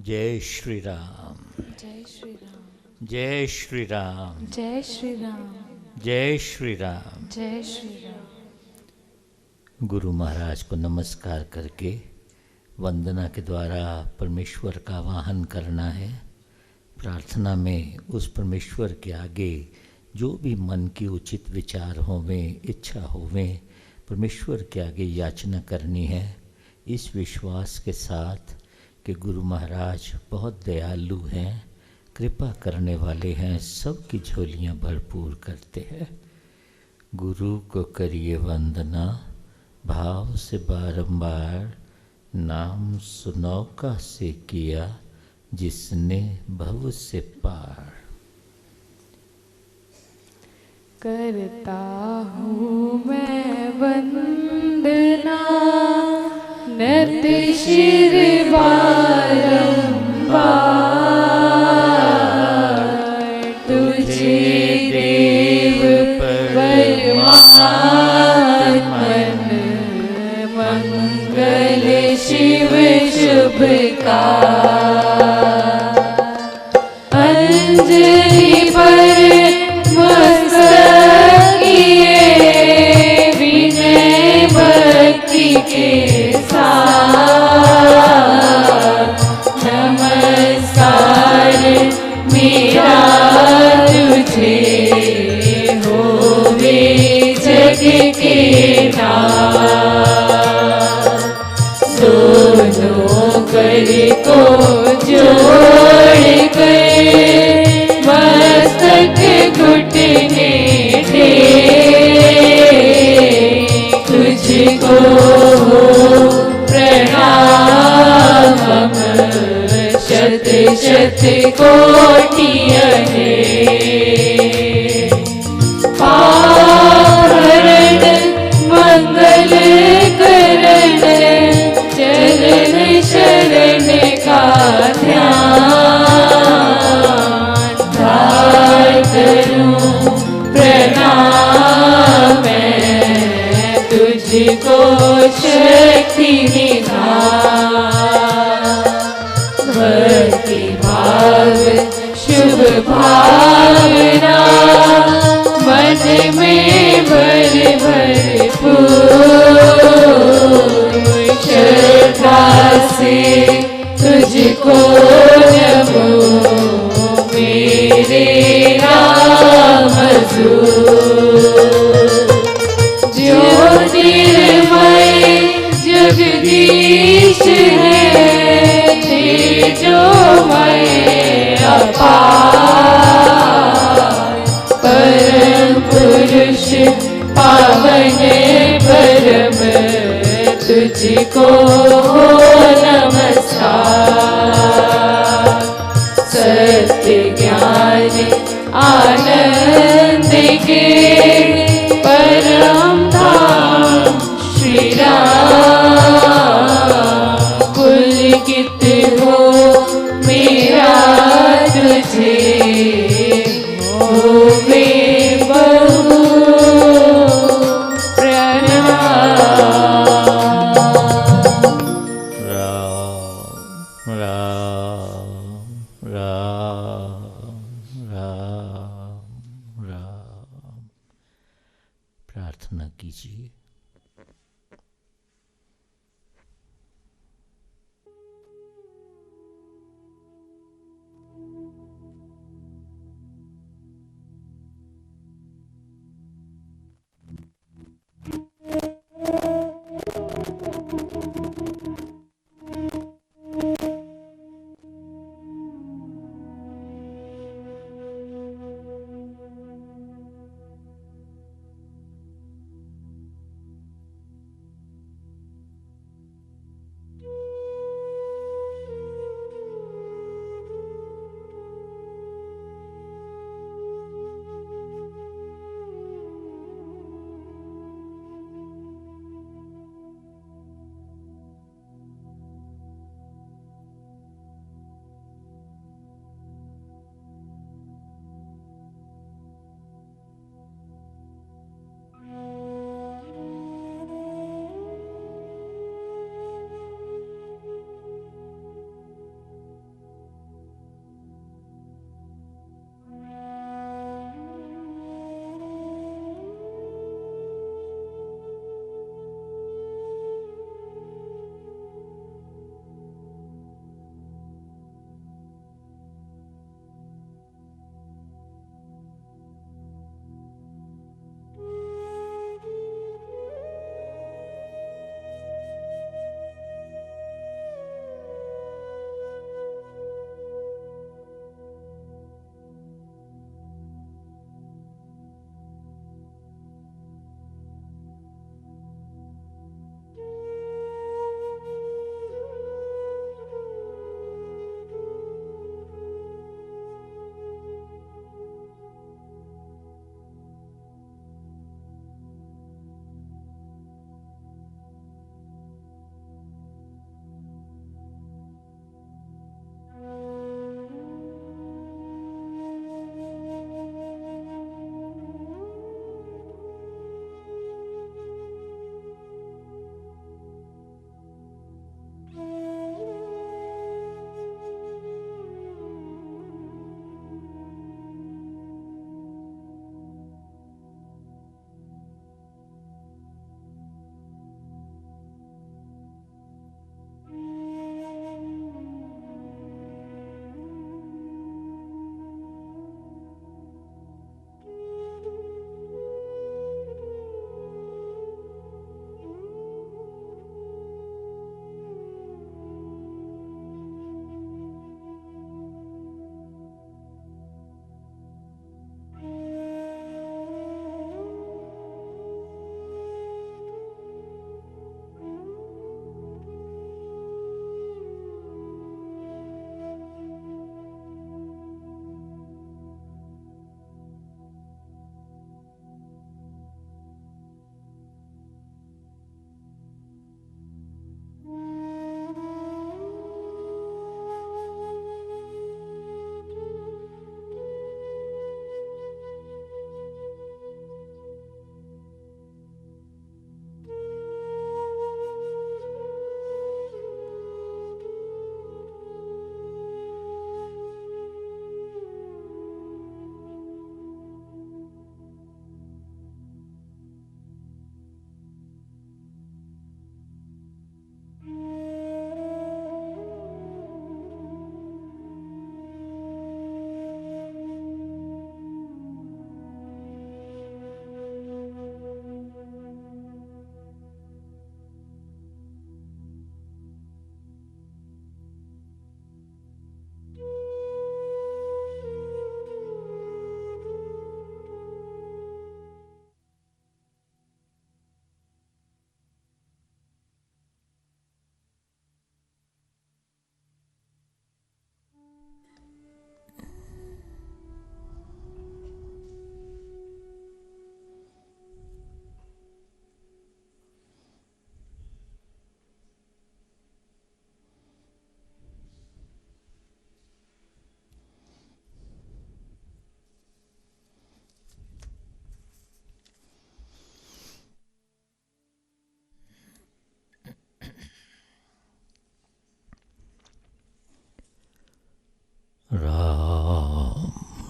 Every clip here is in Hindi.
जय श्री राम। जय श्री राम। जय श्री राम। जय श्री राम। जय श्री राम। जय श्री राम। गुरु महाराज को नमस्कार करके वंदना के द्वारा परमेश्वर का आवाहन करना है। प्रार्थना में उस परमेश्वर के आगे जो भी मन की उचित विचार होवें, इच्छा होवें, परमेश्वर के आगे याचना करनी है, इस विश्वास के साथ कि गुरु महाराज बहुत दयालु हैं, कृपा करने वाले हैं, सबकी झोलियां भरपूर करते हैं। गुरु को करिए वंदना भाव से बारंबार, नाम सुनौका से किया जिसने भव से पार। करता हूँ मैं वंदना नत शिर बारंबार, तुझे देव परमात्मन मंगल शिव शुभ का। अंजलि पर विनय भक्ति के साथ नमस्कार मेरा तुझे होवे जग के नाथ। दोनों कर को जोड़ कर मस्तक घुटने तुझको प्रणाम शत शत कोटियां पारण मंगल करण चरण शरण का ध्यान धार करूं प्रणाम तुझको शक्ति निधान। भक्ति भाव शुभ भावना मन में भर भरपूर श्रद्धा से तुझको नमो मेरे राम हजूर। निर्मय जगदीश है जो मैं अपार, परम पुरुष पावन परम तुझको नमस्कार। सत्य ज्ञान आनंद के परम धाम श्री राम। पुलकित हो मेरा तुझे होवे बहु प्रणाम। राम राम राम राम राम। प्रार्थना कीजिए।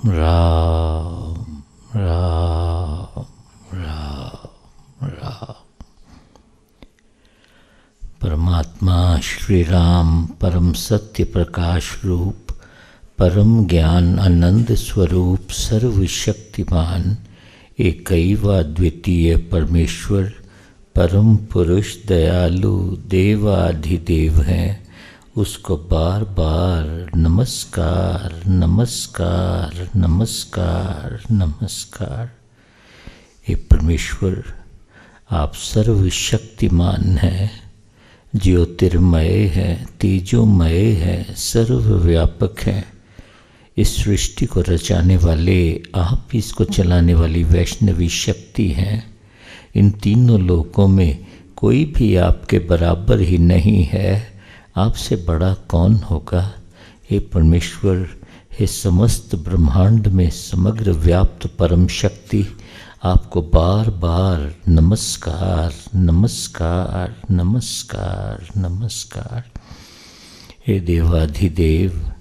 राम राम राम राम। परमात्मा श्री राम परम सत्य प्रकाश रूप, परम ज्ञान आनंद स्वरूप, सर्वशक्तिमान एकैव अद्वितीय परमेश्वर, परम पुरुष दयालु देवाधिदेव हैं। उसको बार बार नमस्कार नमस्कार नमस्कार नमस्कार। हे परमेश्वर, आप सर्वशक्तिमान हैं, ज्योतिर्मय हैं, तेजोमय हैं, सर्वव्यापक हैं। इस सृष्टि को रचाने वाले आप, इसको चलाने वाली वैष्णवी शक्ति हैं। इन तीनों लोकों में कोई भी आपके बराबर ही नहीं है। आपसे बड़ा कौन होगा? हे परमेश्वर, हे समस्त ब्रह्मांड में समग्र व्याप्त परम शक्ति, आपको बार बार नमस्कार नमस्कार नमस्कार नमस्कार। हे देवाधिदेव,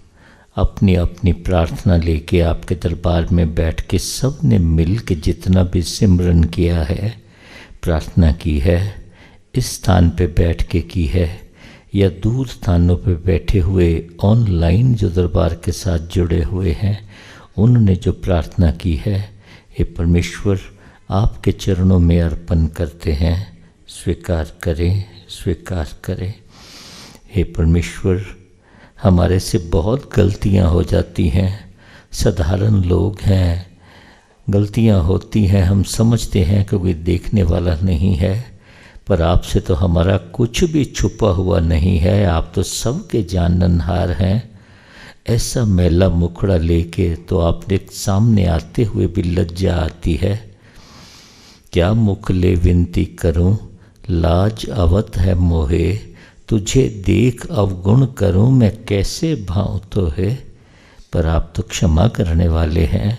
अपनी अपनी प्रार्थना लेके आपके दरबार में बैठ के सब ने मिल के जितना भी सिमरन किया है, प्रार्थना की है, इस स्थान पे बैठ के की है या दूर स्थानों पे बैठे हुए ऑनलाइन जो दरबार के साथ जुड़े हुए हैं, उन्होंने जो प्रार्थना की है, हे परमेश्वर, आपके चरणों में अर्पण करते हैं। स्वीकार करें, स्वीकार करें। हे परमेश्वर, हमारे से बहुत गलतियां हो जाती हैं, साधारण लोग हैं, गलतियां होती हैं, हम समझते हैं कि कोई देखने वाला नहीं है, पर आपसे तो हमारा कुछ भी छुपा हुआ नहीं है। आप तो सबके जाननहार हैं। ऐसा मैला मुखड़ा लेके तो आपने सामने आते हुए भी लज्जा आती है। क्या मुख ले विनती करूं, लाज अवत है मोहे, तुझे देख अवगुण करूं, मैं कैसे भाऊं तो है। पर आप तो क्षमा करने वाले हैं,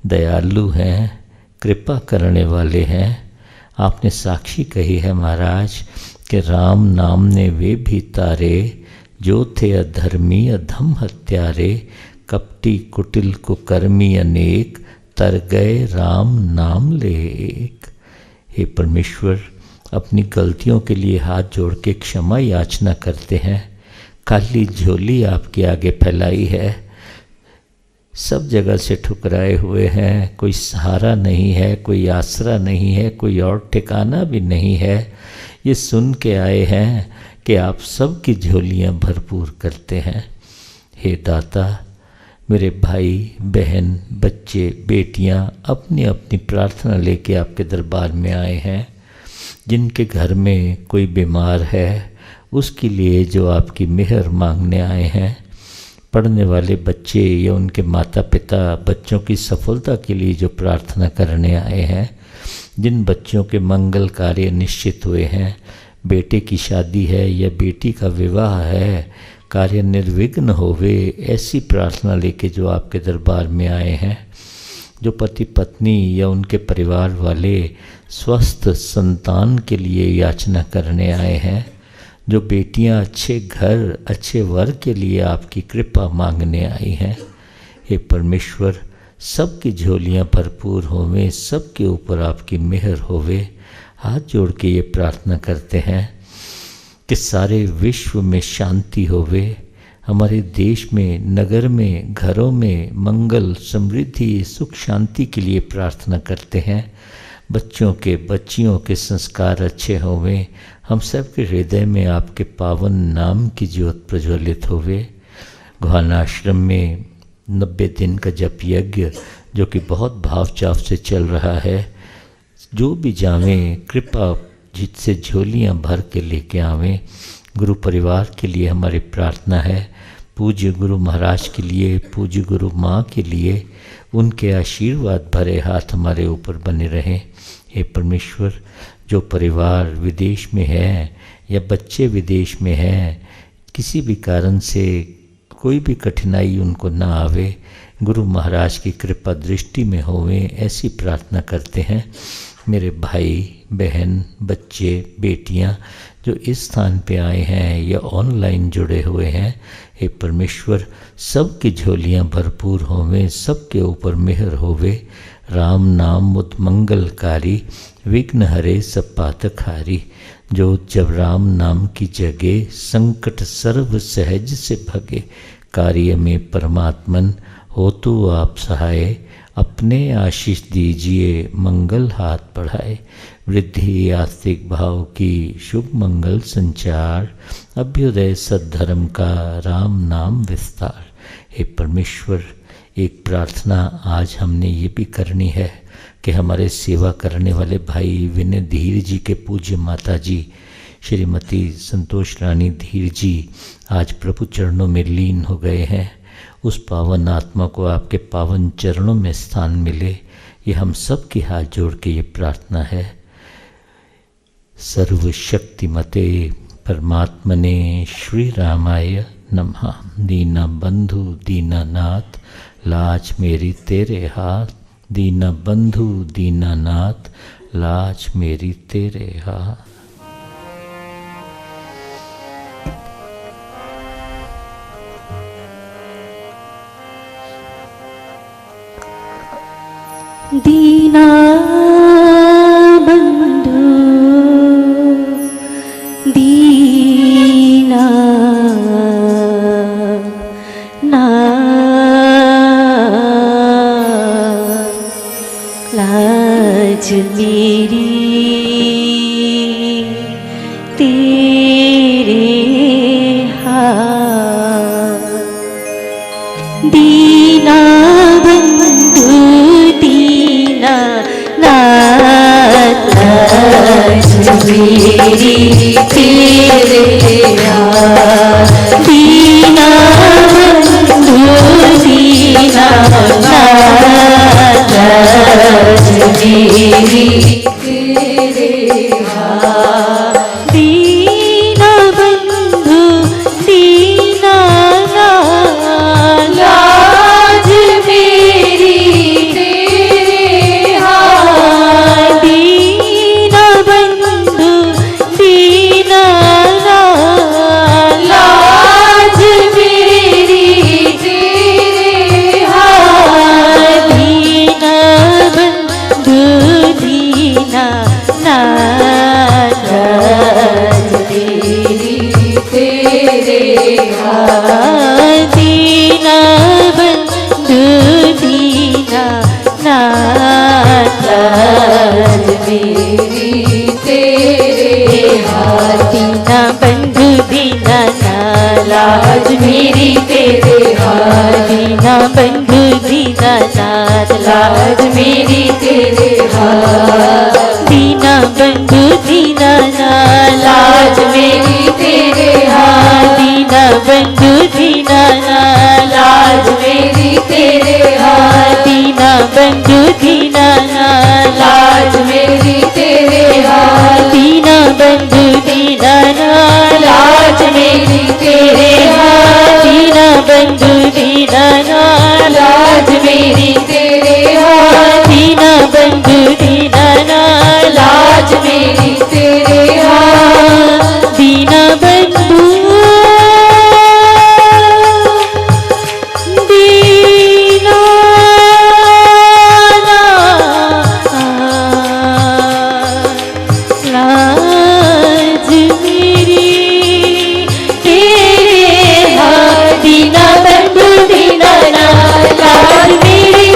दयालु हैं, कृपा करने वाले हैं। आपने साक्षी कही है महाराज कि राम नाम ने वे भी तारे, जो थे अधर्मी अधम हत्यारे, कपटी कुटिल कुकर्मी अनेक, तर गए राम नाम लेक। हे परमेश्वर, अपनी गलतियों के लिए हाथ जोड़ के क्षमा याचना करते हैं। खाली झोली आपके आगे फैलाई है, सब जगह से ठुकराए हुए हैं, कोई सहारा नहीं है, कोई आसरा नहीं है, कोई और ठिकाना भी नहीं है। ये सुन के आए हैं कि आप सब की झोलियां भरपूर करते हैं। हे दाता, मेरे भाई बहन बच्चे बेटियां अपनी अपनी प्रार्थना लेके आपके दरबार में आए हैं। जिनके घर में कोई बीमार है, उसके लिए जो आपकी मेहर मांगने आए हैं। पढ़ने वाले बच्चे या उनके माता पिता बच्चों की सफलता के लिए जो प्रार्थना करने आए हैं। जिन बच्चों के मंगल कार्य निश्चित हुए हैं, बेटे की शादी है या बेटी का विवाह है, कार्य निर्विघ्न होवे, ऐसी प्रार्थना लेके जो आपके दरबार में आए हैं। जो पति पत्नी या उनके परिवार वाले स्वस्थ संतान के लिए याचना करने आए हैं। जो बेटियां अच्छे घर अच्छे वर के लिए आपकी कृपा मांगने आई हैं। हे परमेश्वर, सबकी झोलियां भरपूर होवे, सबके ऊपर आपकी मेहर होवे। हाथ जोड़ के ये प्रार्थना करते हैं कि सारे विश्व में शांति होवे, हमारे देश में, नगर में, घरों में मंगल समृद्धि सुख शांति के लिए प्रार्थना करते हैं। बच्चों के बच्चियों के संस्कार अच्छे होवे, हम सब के हृदय में आपके पावन नाम की ज्योत प्रज्वलित होवे। घ्वानाश्रम में 90 दिन का जप यज्ञ जो कि बहुत भाव चाव से चल रहा है, जो भी जावें कृपा जिससे झोलियां भर के लेके आवें। गुरु परिवार के लिए हमारी प्रार्थना है, पूज्य गुरु महाराज के लिए, पूज्य गुरु माँ के लिए, उनके आशीर्वाद भरे हाथ हमारे ऊपर बने रहें। हे परमेश्वर, जो परिवार विदेश में है या बच्चे विदेश में हैं, किसी भी कारण से कोई भी कठिनाई उनको ना आवे, गुरु महाराज की कृपा दृष्टि में होवे, ऐसी प्रार्थना करते हैं। मेरे भाई बहन, बच्चे, बेटियां जो इस स्थान पे आए हैं या ऑनलाइन जुड़े हुए हैं, हे परमेश्वर सबकी झोलियां भरपूर होवें, सबके ऊपर मेहर होवे। राम नाम मुद मंगलकारी, विघ्न हरे सब पातक हारी। जो जब राम नाम की जगे, संकट सर्व सहज से भगे। कार्य में परमात्मन हो तो आप सहाय, अपने आशीष दीजिए मंगल हाथ बढ़ाए। वृद्धि आस्तिक भाव की शुभ मंगल संचार, अभ्युदय सद्धर्म का राम नाम विस्तार। हे परमेश्वर, एक प्रार्थना आज हमने ये भी करनी है कि हमारे सेवा करने वाले भाई विनय धीर जी के पूज्य माता जी श्रीमती संतोष रानी धीर जी आज प्रभु चरणों में लीन हो गए हैं। उस पावन आत्मा को आपके पावन चरणों में स्थान मिले, ये हम सब की हाथ जोड़ के ये प्रार्थना है। सर्वशक्तिमते परमात्मने श्री रामाय नमः। दीना बंधु दीनानाथ, लाज मेरी तेरे हाथ। दीना बंधु दीनानाथ, लाज मेरी तेरे हाथ। दीना बंधु दीना लाज मेरी तेरे हाथ। दीना बंधु दीना नाथ, लाज मेरी तेरे हाथ। दीना बंधु दीना नाथ, लाज मेरी तेरे हाथ। दीना बंधु दीना नाथ, लाज मेरी तेरे हाथ। दीना बंधु दीना नाथ, लाज मेरी तेरे हाथ। दीना बंधु दीना नाथ, लाज मेरी तेरे हाथ। दीना बंधु दीना नाथ, लाज मेरी तेरे हाथ। दीना बंधु दीना नाथ, लाज मेरी तेरे हाथ। दीना बंधु दीना नाथ, लाज मेरी तेरे हाथ। दीना बंधु दीना नाथ, लाज मेरी तेरे हाथ। दीना बंधु दीना नाथ, लाज मेरी तेरे हाथ। दीना बंधु दीना नाथ, लाज मेरी तेरे हाथ। दीना बंधु दीना नाथ, लाज मेरी तेरे हाथ। दीना बंधु दीना नाथ, लाज मेरी तेरे हाथ। दीना बंधु दीना नाथ, लाज मेरी तेरे हाथ। दीना बंधु दीना नाथ, लाज मेरी तेरे हाथ। दीना बंधु दीना नाथ, लाज मेरी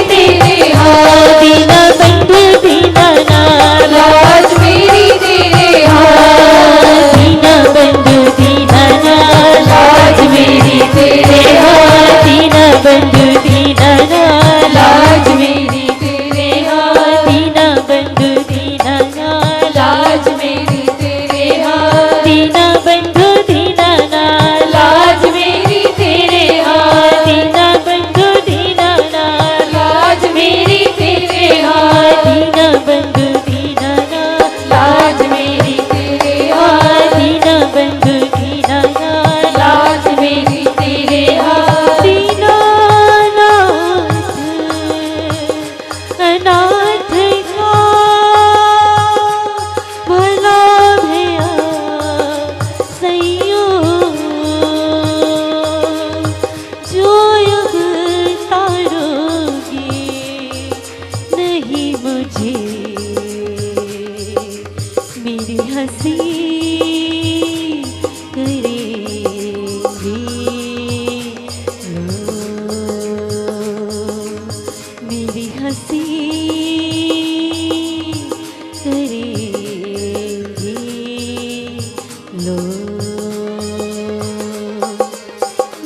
लो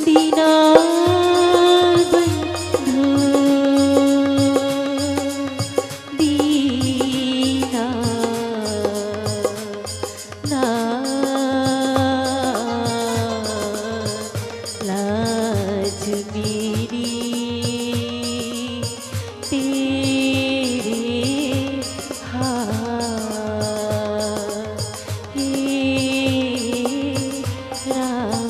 दीना बंधु दीना लाज मेरी तेरे हाथ हे राम।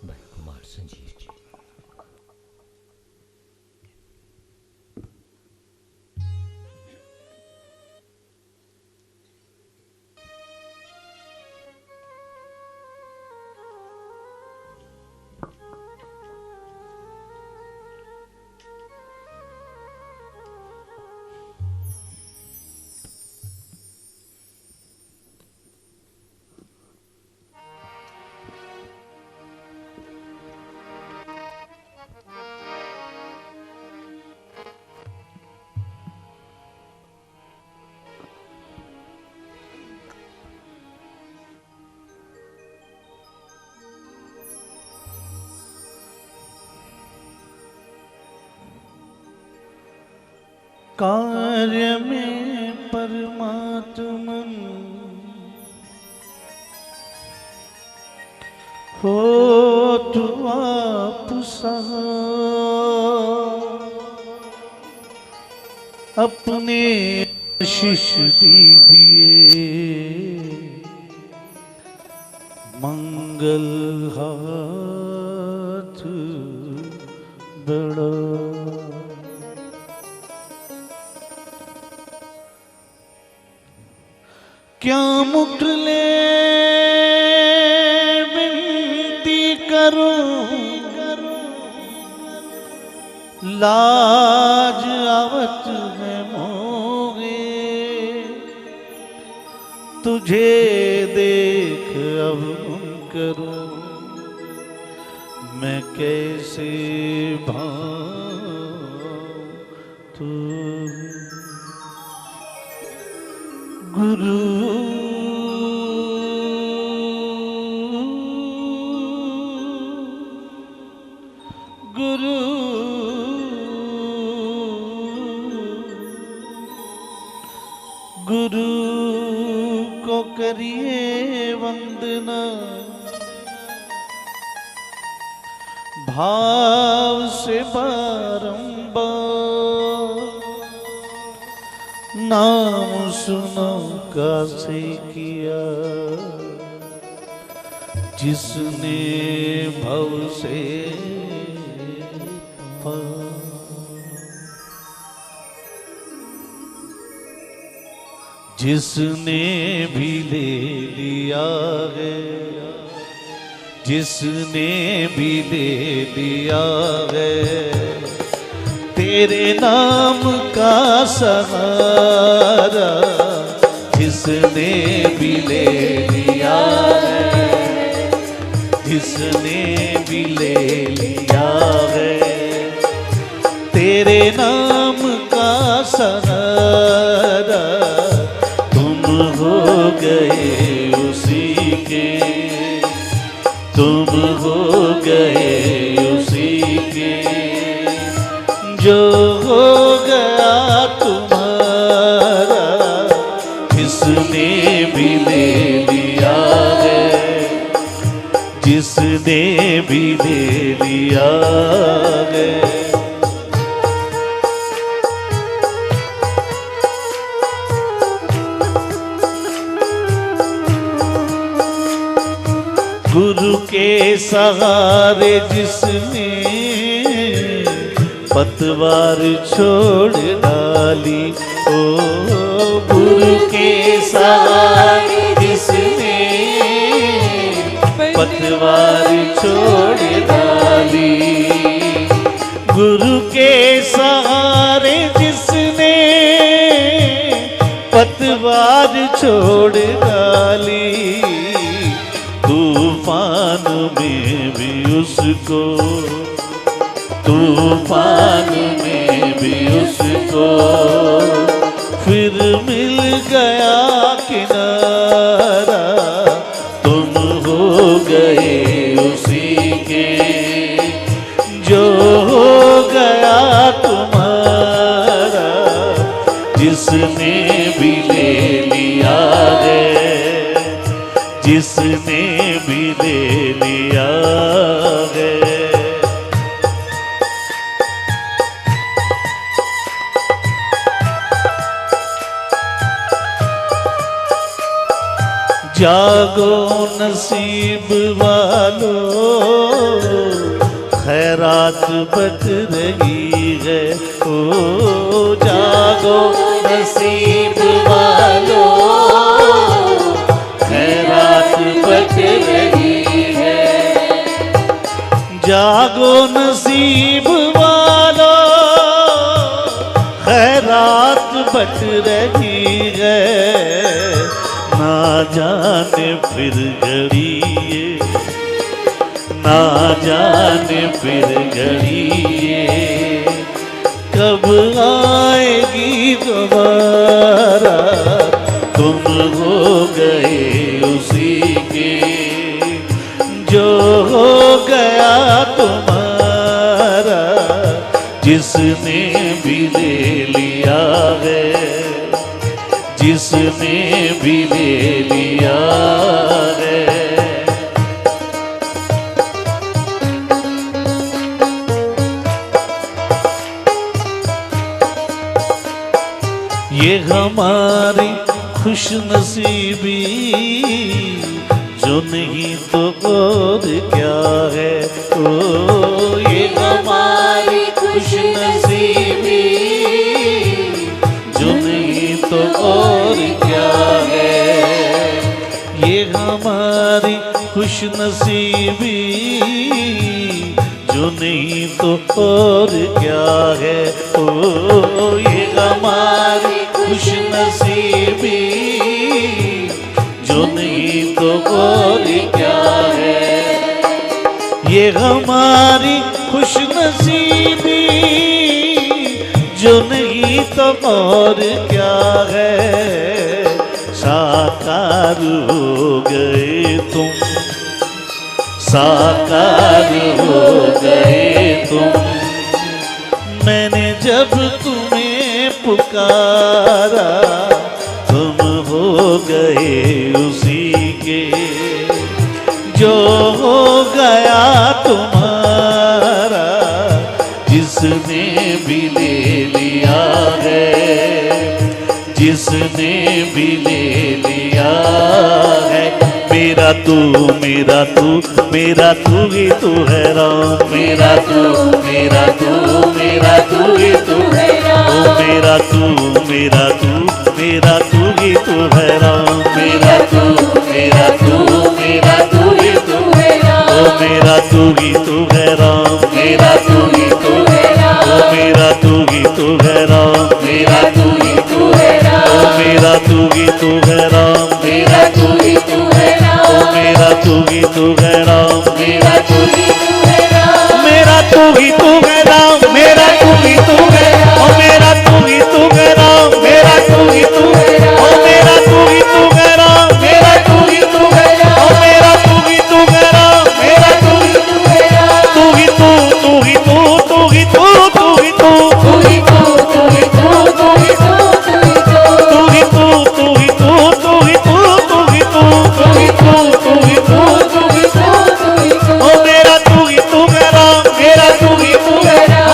भाई कुमार संजीव जी। कार्य में परमात्मन हो तू आप सहाय अपने शिष्य दीजिए मंगल हाथ बड़ा। क्या मुखले विनती करूं लाज आवत है मोहे तुझे देख अब करूं मैं कैसे भाऊं तू गुरु गुरु गुरु को करिए वंदना भाव से बारंबार नाम सुनो कासे किया जिसने भव से जिसने भी ले लिया है जिसने भी ले लिया है तेरे नाम का सहारा जिसने भी ले लिया है जिसने भी ले लिया है तेरे नाम का सहारा तुम हो गए उसी के तुम हो गए उसी के जो हो गया तुम्हारा जिसने भी ले लिया है जिसने भी ले लिया है। गुरु के सहारे जिसने पतवार छोड़ डाली ओ गुरु के सहारे जिसने पतवार छोड़ डाली गुरु के सहारे जिसने पतवार छोड़ डाली तूफान में भी उसको तूफान में भी उसको गया किनारा, तुम हो गए उसी के जो हो गया तुम्हारा, जिसने भी ले लिया है, जिसने भी ले लिया है। जागो नसीब वालों, खैरात बट रही है। ओ जागो नसीब वालों, खैरात बट रही है। जागो नसीब वालों, खैरात बट रही है। ना जाने फिर घड़ी ये, ना जाने फिर घड़ी ये कब आएगी दोबारा। तुम हो गए उसी के जो हो गया तुम्हारा, जिसने भी ले लिया है, जिसने भी ले लिया है। ये हमारी खुशनसीबी, जो नहीं तो और क्या है। ओ ये हमारी खुशनसीबी, जो नहीं तो और क्या है। ये हमारी खुशनसीबी, जो नहीं तो और क्या है। ओ ये हमारी खुशनसीबी, जो नहीं तो और क्या है। ये हमारी खुशनसीबी, जो नहीं तो और क्या है। साकार हो गए तुम, साकार हो गए तुम। मैंने जब तुम्हें पुकारा, तुम हो गए उसी के जो हो गया तुम्हारा, जिसने भी ले लिया है, जिसने भी ले लिया है। मेरा तू मेरा तू मेरा तू ही तू है राम, मेरा तू मेरा तू मेरा तू ही तू है राम। ओ मेरा तू मेरा तू मेरा तू ही तू है राम, मेरा तू मेरा तू मेरा तू ही तू है राम। ओ मेरा तू ही तू है राम, मेरा तू ही तू है राम। ओ मेरा तू ही तू है राम, मेरा तू ही तू है राम। ओ मेरा तू ही तू है राम, मेरा तू ही तू है राम। ओ मेरा तू ही तू है राम, मेरा तू ही तू है राम। मेरा तू ही तू है राम, मेरा तू ही तू है। ओ मेरा तू ही तू है राम, मेरा तू ही तू है। ओ मेरा तू ही तू है राम, मेरा तू ही तू है। ओ मेरा तू ही तू है राम, मेरा तू ही तू है। तू ही तू तू ही तू तू ही तू तू ही तू तू ही तू तू ही तू तू ही तू तू ही तू तू ही तू तू ही तू तू ही तू तू ही तू तू ही तू तू ही तू। ओ मेरा तू ही तू है राम, मेरा तू ही तू है राम।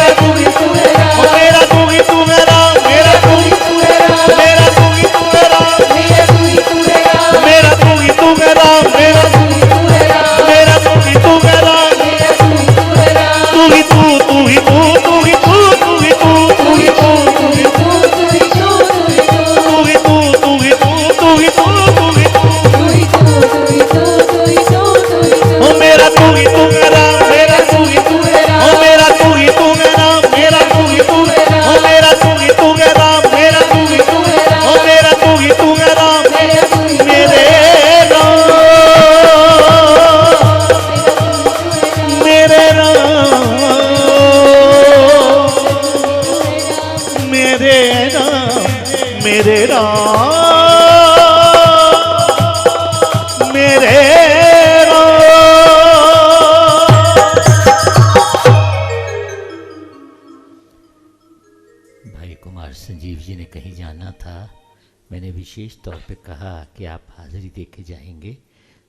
मेरा तू ही तू है राम, मेरा तू ही तू है राम, मेरा तू ही तू है राम, मेरा तू ही तू है राम, मेरा तू ही तू है राम, मेरा तू ही तू है राम, मेरा तू ही तू है राम, मेरा तू ही तू है राम, मेरा तू ही तू है राम, तू ही तू, तू ही तू, तू ही तू, तू ही तू, तू ही तू, तू ही तू, तू ही तू, तू ही तू, तू ही तू, तू ही तू, तू ही तू, ओ मेरा तू ही तू है राम, मेरा तू ही तू है राम, ओ मेरा तू ही तू है राम, मेरा तू ही तू है राम, ओ मेरा तू ही तू है राम, मेरा तू ही तू है राम, ओ मेरा तू ही तू है राम, मेरे राम, मेरे राम, मेरे राम, मेरे राम, मेरे भाई कुमार संजीव जी ने कहीं जाना था। मैंने विशेष तौर पे कहा कि आप हाजिरी दे के जाएंगे।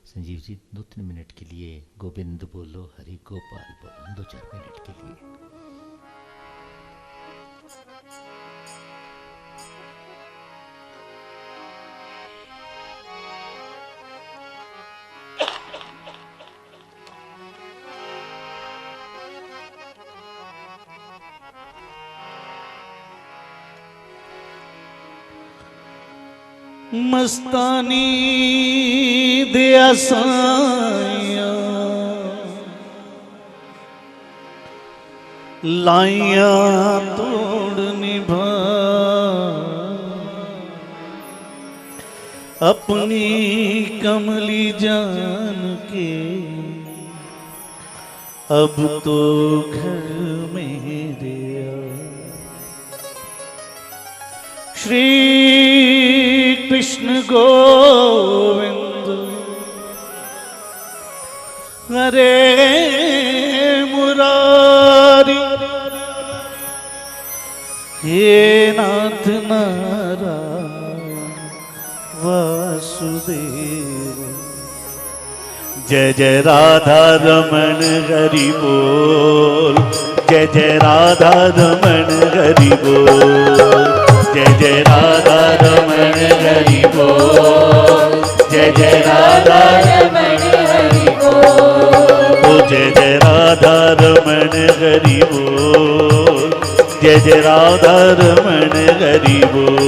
संजीव जी 2-3 मिनट के लिए गोविंद बोलो, हरि गोपाल बोलो, 2-4 मिनट के लिए। मस्तानी दिया साइया लाइया तोड़ निभा अपनी कमली जान के अब तो घर मेरे श्री कृष्ण गोविंद हरे मुरारी हे नाथ नारायण वासुदेव। जय जय राधा रमण हरि बोल, जय जय राधा रमण हरि बोल, जय जय राधा रमण हरि बोल, जय जय राधा रमण हरि बोल, ओ जय जय राधा रमण हरि बोल, जय जय राधा रमण हरि बोल,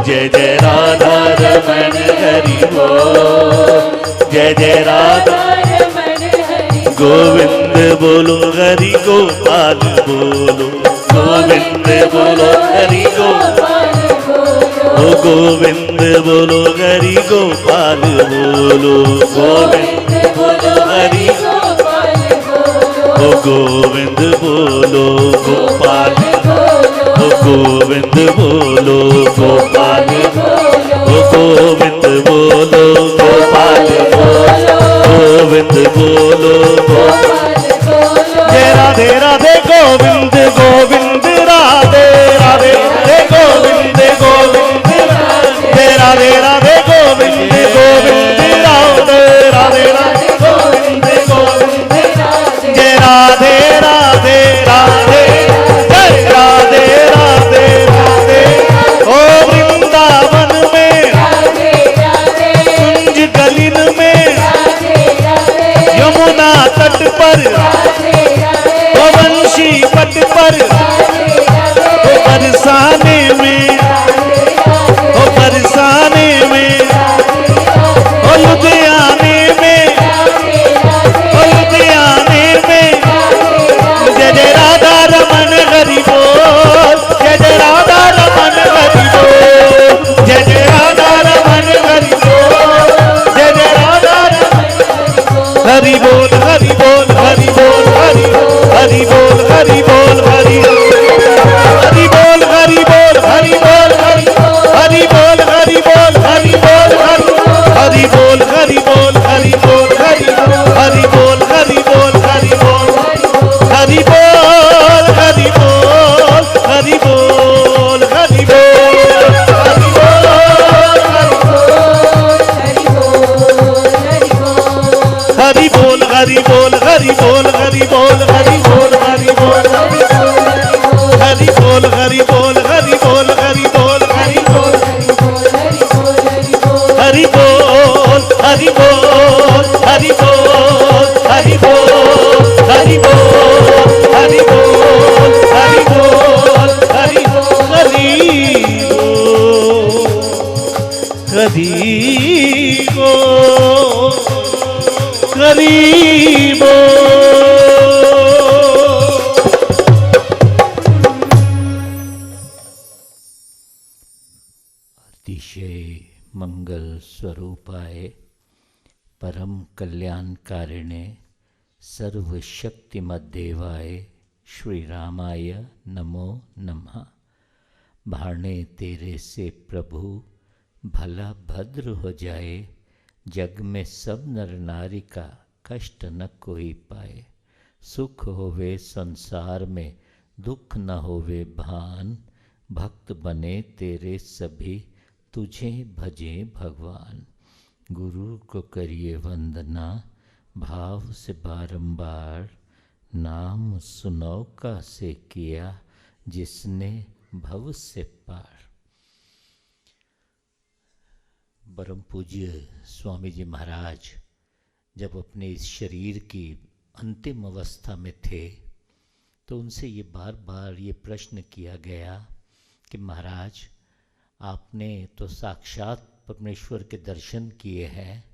जय जय राधा रमण हरि बोल, जय जय राधा रमण हरि गोविंद बोलो हरि गोपाल बोलो, गोविंद बोलो हरि गोपाल बोलो, ओ गोविंद बोलो हरि गोपाल बोलो, गोविंद बोलो हरि गोपाल बोलो, ओ गोविंद बोलो गोपाल बोलो, ओ गोविंद बोलो गोपाल बोलो, ओ गोविंद बोलो गोपाल बोलो, गोविंद बोलो गोपाल बोलो। जय राधे राधे गोविंद गोविंद राधे राधे राधे गोविंद गोविंद राधे राधे राधे गोविंद गोविंद राधे राधे राधे गोविंद गोविंद जय राधे राधे राधे जय राधे राधे राधे। ओ वृंदावन में कुंज गलिन में यमुना तट पर बोल हरि बोल हरि बोल हरि बोल हरि बोल हरि बोल हरि बोल हरि बोल हरि बोल हरि बोल हरि बोल हरि बोल हरि बोल हरि बोल हरि बोल हरि बोल। अतिशय मंगल स्वरूपाय परम कल्याणकारिणे सर्वशक्तिमद्देवाय श्री रामाय नमो नमः। भाने तेरे से प्रभु भला भद्र हो जाए, जग में सब नर नारी का कष्ट न कोई पाए। सुख होवे संसार में दुख न होवे भान, भक्त बने तेरे सभी तुझे भजे भगवान। गुरु को करिए वंदना भाव से बारंबार, नाम सुनौका से किया जिसने भव से पार। परम पूज्य स्वामी जी महाराज जब अपने इस शरीर की अंतिम अवस्था में थे तो उनसे ये बार बार ये प्रश्न किया गया कि महाराज आपने तो साक्षात परमेश्वर के दर्शन किए हैं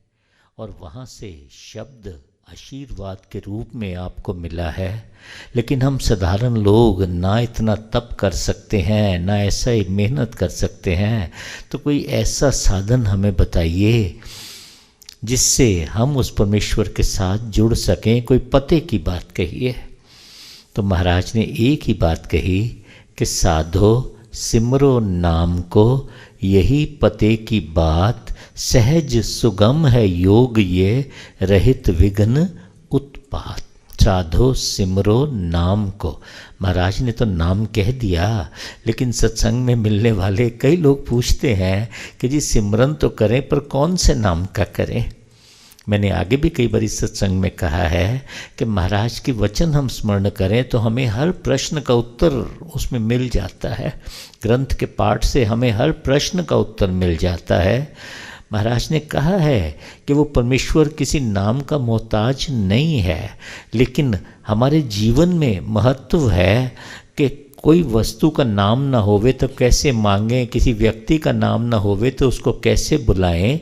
और वहाँ से शब्द आशीर्वाद के रूप में आपको मिला है, लेकिन हम साधारण लोग ना इतना तप कर सकते हैं, ना ऐसा ही मेहनत कर सकते हैं, तो कोई ऐसा साधन हमें बताइए जिससे हम उस परमेश्वर के साथ जुड़ सकें। कोई पते की बात कहिए। तो महाराज ने एक ही बात कही कि साधो सिमरो नाम को, यही पते की बात, सहज सुगम है योग ये, रहित विघ्न उत्पात। साधो सिमरो नाम को। महाराज ने तो नाम कह दिया, लेकिन सत्संग में मिलने वाले कई लोग पूछते हैं कि जी सिमरन तो करें पर कौन से नाम का करें। मैंने आगे भी कई बार इस सत्संग में कहा है कि महाराज के वचन हम स्मरण करें तो हमें हर प्रश्न का उत्तर उसमें मिल जाता है। ग्रंथ के पाठ से हमें हर प्रश्न का उत्तर मिल जाता है। महाराज ने कहा है कि वो परमेश्वर किसी नाम का मोहताज नहीं है, लेकिन हमारे जीवन में महत्व है कि कोई वस्तु का नाम ना होवे तो कैसे मांगें, किसी व्यक्ति का नाम ना होवे तो उसको कैसे बुलाएं।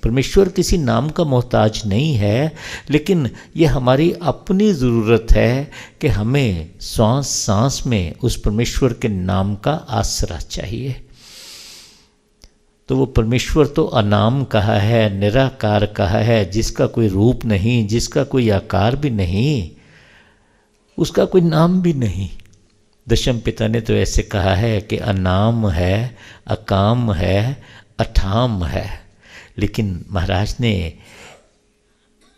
परमेश्वर किसी नाम का मोहताज नहीं है, लेकिन ये हमारी अपनी ज़रूरत है कि हमें सांस सांस में उस परमेश्वर के नाम का आसरा चाहिए। तो वो परमेश्वर तो अनाम कहा है, निराकार कहा है, जिसका कोई रूप नहीं, जिसका कोई आकार भी नहीं, उसका कोई नाम भी नहीं। दशम पिता ने तो ऐसे कहा है कि अनाम है, अकाम है, अठाम है। लेकिन महाराज ने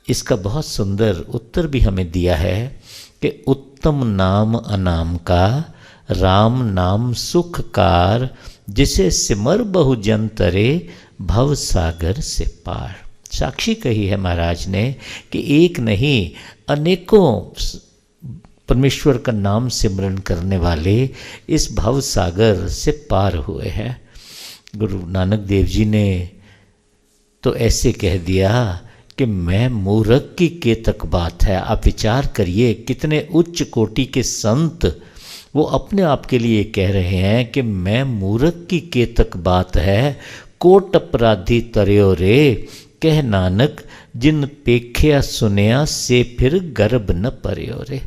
इसका बहुत सुंदर उत्तर भी हमें दिया है कि उत्तम नाम अनाम का, राम नाम सुखकार, जिसे सिमर बहु जन तरे, भव सागर से पार। साक्षी कही है महाराज ने कि एक नहीं अनेकों परमेश्वर का नाम सिमरन करने वाले इस भव सागर से पार हुए हैं। गुरु नानक देव जी ने तो ऐसे कह दिया कि मैं मूर्ख की केतक बात है। आप विचार करिए कितने उच्च कोटि के संत वो अपने आप के लिए कह रहे हैं कि मैं मूर्ख की केतक बात है, कोट अपराधी तरयो रे, कह नानक जिन पेख्या सुनया से फिर गर्भ न परयो रे।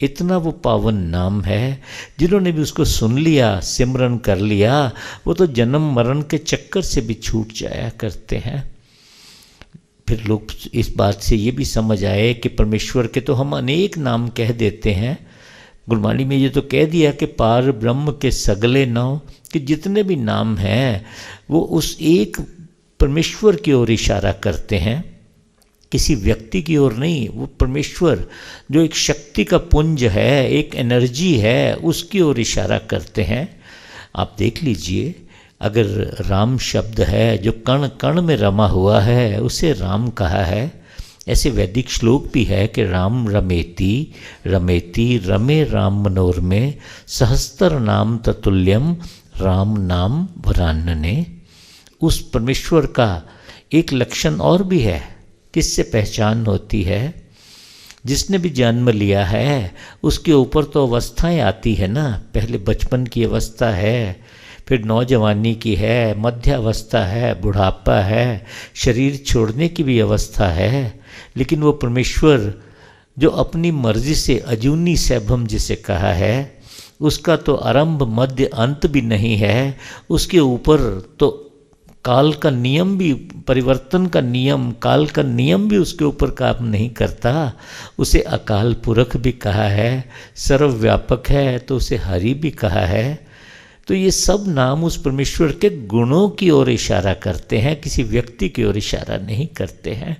इतना वो पावन नाम है, जिन्होंने भी उसको सुन लिया, सिमरन कर लिया, वो तो जन्म मरण के चक्कर से भी छूट जाया करते हैं। फिर लोग इस बात से ये भी समझ आए कि परमेश्वर के तो हम अनेक नाम कह देते हैं। गुरबाणी में ये तो कह दिया कि पार ब्रह्म के सगले नाम, कि जितने भी नाम हैं वो उस एक परमेश्वर की ओर इशारा करते हैं, किसी व्यक्ति की ओर नहीं। वो परमेश्वर जो एक शक्ति का पुंज है, एक एनर्जी है, उसकी ओर इशारा करते हैं। आप देख लीजिए, अगर राम शब्द है जो कण कण में रमा हुआ है, उसे राम कहा है। ऐसे वैदिक श्लोक भी है कि राम रमेति रमेति रमे राम मनोरमे सहस्त्र नाम ततुल्यम राम नाम वरानने। उस परमेश्वर का एक लक्षण और भी है, किससे पहचान होती है? जिसने भी जन्म लिया है उसके ऊपर तो अवस्थाएं आती है ना। पहले बचपन की अवस्था है, फिर नौजवानी की है, मध्यावस्था है, बुढ़ापा है, शरीर छोड़ने की भी अवस्था है। लेकिन वो परमेश्वर जो अपनी मर्जी से अजूनी सैभम जिसे कहा है, उसका तो आरंभ मध्य अंत भी नहीं है। उसके ऊपर तो काल का नियम भी, परिवर्तन का नियम, काल का नियम भी उसके ऊपर काम नहीं करता। उसे अकाल पुरख भी कहा है, सर्वव्यापक है तो उसे हरि भी कहा है। तो ये सब नाम उस परमेश्वर के गुणों की ओर इशारा करते हैं, किसी व्यक्ति की ओर इशारा नहीं करते हैं।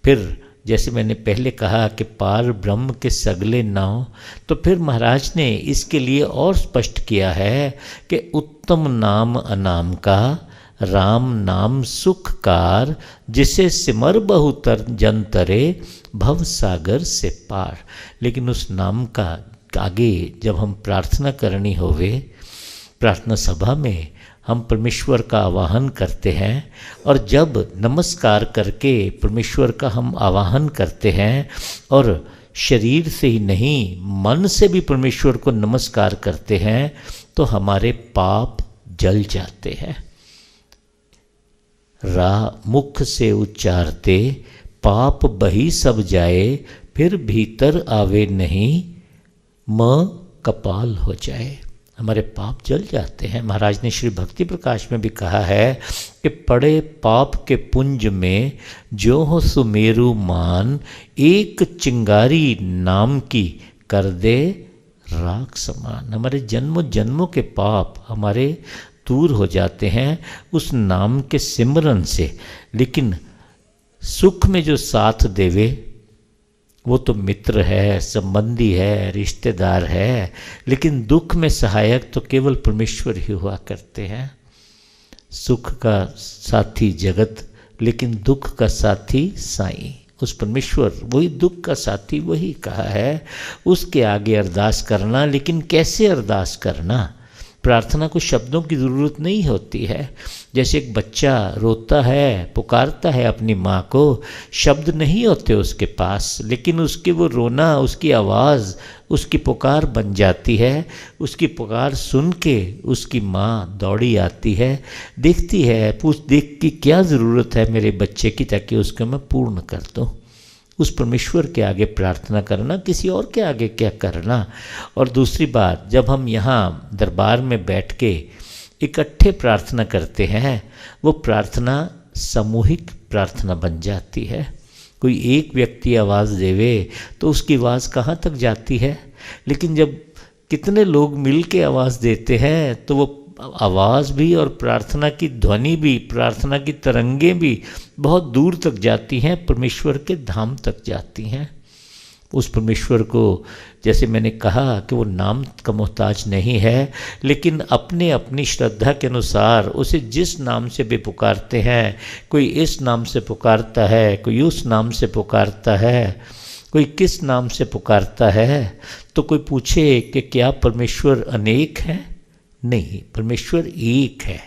फिर जैसे मैंने पहले कहा कि पार ब्रह्म के सगले नाम, तो फिर महाराज ने इसके लिए और स्पष्ट किया है कि उत्तम नाम अनाम का राम नाम सुखकार, जिसे सिमर बहुतर जन तरे भव सागर से पार। लेकिन उस नाम का आगे जब हम प्रार्थना करनी होवे, प्रार्थना सभा में हम परमेश्वर का आवाहन करते हैं, और जब नमस्कार करके परमेश्वर का हम आवाहन करते हैं और शरीर से ही नहीं मन से भी परमेश्वर को नमस्कार करते हैं, तो हमारे पाप जल जाते हैं। रा मुख से उच्चारते पाप बही सब जाए, फिर भीतर आवे नहीं म कपाल हो जाए। हमारे पाप जल जाते हैं। महाराज ने श्री भक्ति प्रकाश में भी कहा है कि पड़े पाप के पुंज में जो हो सुमेरु मान, एक चिंगारी नाम की कर दे राख समान। हमारे जन्मों जन्मों के पाप हमारे दूर हो जाते हैं उस नाम के सिमरन से। लेकिन सुख में जो साथ देवे वो तो मित्र है, संबंधी है, रिश्तेदार है, लेकिन दुख में सहायक तो केवल परमेश्वर ही हुआ करते हैं। सुख का साथी जगत, लेकिन दुख का साथी साईं। उस परमेश्वर वही दुख का साथी वही कहा है। उसके आगे अरदास करना, लेकिन कैसे अरदास करना? प्रार्थना को शब्दों की ज़रूरत नहीं होती है। जैसे एक बच्चा रोता है, पुकारता है अपनी माँ को, शब्द नहीं होते उसके पास, लेकिन उसके वो रोना, उसकी आवाज़, उसकी पुकार बन जाती है। उसकी पुकार सुन के उसकी माँ दौड़ी आती है, देखती है, देख की क्या ज़रूरत है मेरे बच्चे की, ताकि उसको मैं पूर्ण कर दूँ। उस परमेश्वर के आगे प्रार्थना करना, किसी और के आगे क्या करना। और दूसरी बात, जब हम यहाँ दरबार में बैठ के इकट्ठे प्रार्थना करते हैं, वो प्रार्थना सामूहिक प्रार्थना बन जाती है। कोई एक व्यक्ति आवाज़ देवे तो उसकी आवाज़ कहाँ तक जाती है, लेकिन जब कितने लोग मिल के आवाज़ देते हैं तो वो आवाज़ भी और प्रार्थना की ध्वनि भी, प्रार्थना की तरंगें भी बहुत दूर तक जाती हैं, परमेश्वर के धाम तक जाती हैं। उस परमेश्वर को, जैसे मैंने कहा कि वो नाम का मोहताज नहीं है, लेकिन अपने अपनी श्रद्धा के अनुसार उसे जिस नाम से भी पुकारते हैं, कोई इस नाम से पुकारता है, कोई उस नाम से पुकारता है, कोई किस नाम से पुकारता है। तो कोई पूछे कि क्या परमेश्वर अनेक हैं? नहीं, परमेश्वर एक है।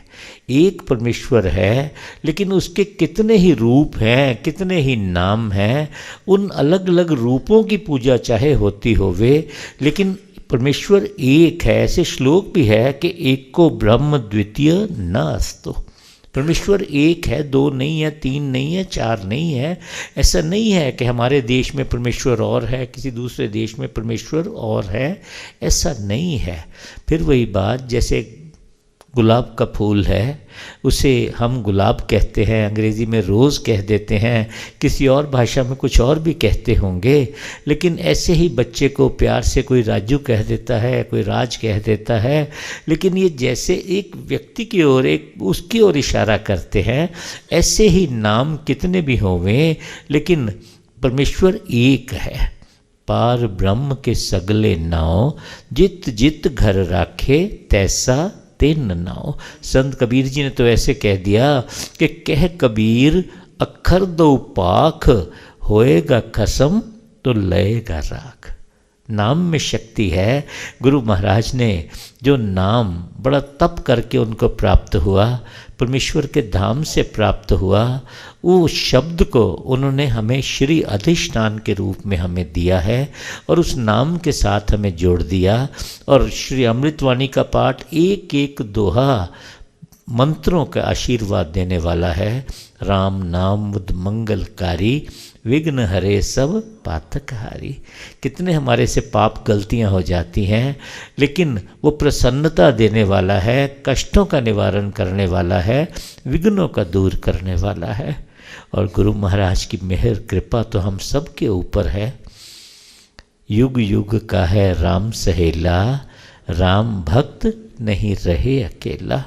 एक परमेश्वर है, लेकिन उसके कितने ही रूप हैं, कितने ही नाम हैं। उन अलग अलग रूपों की पूजा चाहे होती होवे, लेकिन परमेश्वर एक है। ऐसे श्लोक भी है कि एक को ब्रह्म द्वितीय न अस्तु। परमेश्वर एक है, दो नहीं है, तीन नहीं है, चार नहीं है। ऐसा नहीं है कि हमारे देश में परमेश्वर और है, किसी दूसरे देश में परमेश्वर और है, ऐसा नहीं है। फिर वही बात, जैसे गुलाब का फूल है, उसे हम गुलाब कहते हैं, अंग्रेज़ी में रोज़ कह देते हैं, किसी और भाषा में कुछ और भी कहते होंगे। लेकिन ऐसे ही बच्चे को प्यार से कोई राजू कह देता है, कोई राज कह देता है, लेकिन ये जैसे एक व्यक्ति की ओर, एक उसकी ओर इशारा करते हैं। ऐसे ही नाम कितने भी होवें, लेकिन परमेश्वर एक है। पार ब्रह्म के सगले नाव, जित जित घर राखे तैसा तेन नाव। संत कबीर जी ने तो ऐसे कह दिया कि कह कबीर अखर दो पाख, होएगा खसम तो लएगा राख। नाम में शक्ति है। गुरु महाराज ने जो नाम बड़ा तप करके उनको प्राप्त हुआ, परमेश्वर के धाम से प्राप्त हुआ, वो शब्द को उन्होंने हमें श्री अधिष्ठान के रूप में हमें दिया है और उस नाम के साथ हमें जोड़ दिया। और श्री अमृतवाणी का पाठ एक एक दोहा मंत्रों का आशीर्वाद देने वाला है। राम नाम मुद मंगलकारी, विघ्न हरे सब पातकहारी। कितने हमारे से पाप गलतियां हो जाती हैं, लेकिन वो प्रसन्नता देने वाला है, कष्टों का निवारण करने वाला है, विघ्नों का दूर करने वाला है। और गुरु महाराज की मेहर कृपा तो हम सब के ऊपर है। युग युग का है राम सहेला, राम भक्त नहीं रहे अकेला।